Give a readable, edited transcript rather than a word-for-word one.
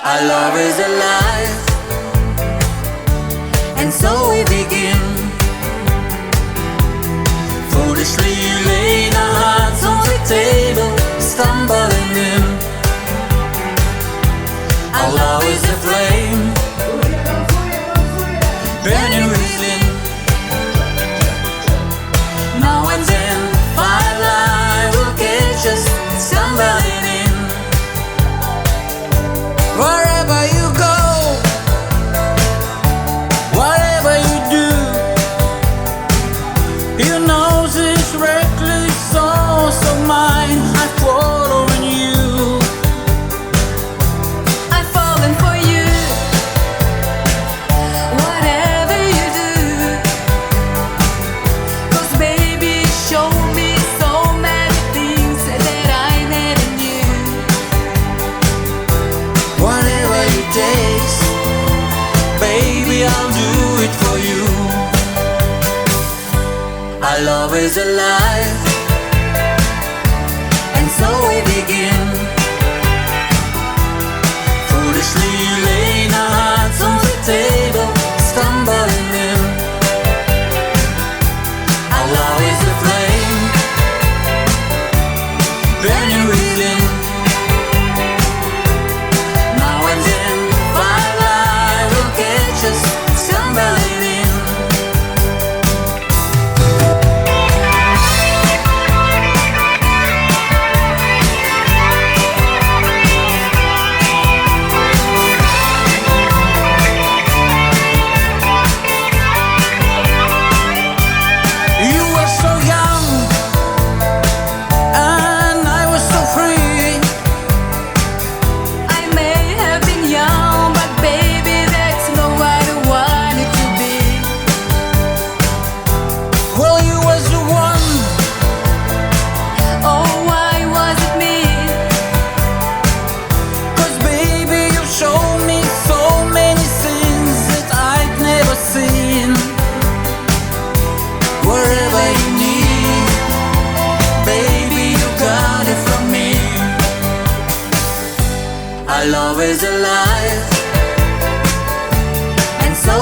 Our love is alive, and so we begin. Foolishly laying our hearts on the table, stumbling in. Our love is a flame, burning within. Now and then, firelight will catch us stumbling in. Wherever you go, whatever you do, you know this reckless source of mine. I follow in you. I've fallen for you. Whatever you do, 'cause baby, you show me so many things that I never knew. Whatever it takes, baby, I'll do it for you. Our love is alive, and so we begin. Foolishly laying our hearts on the table, stumbling in. Our love is a flame, burning within. Now and then, firelight will catch us stumbling in. You were so young, and I was so free. I may have been young, but baby, that's not what I wanted to be. Well, you was the one. Oh, why was it me? 'Cause baby, you showed me so many things that I'd never seen. Wherever you need, baby, you got it from me. Our love is alive, and so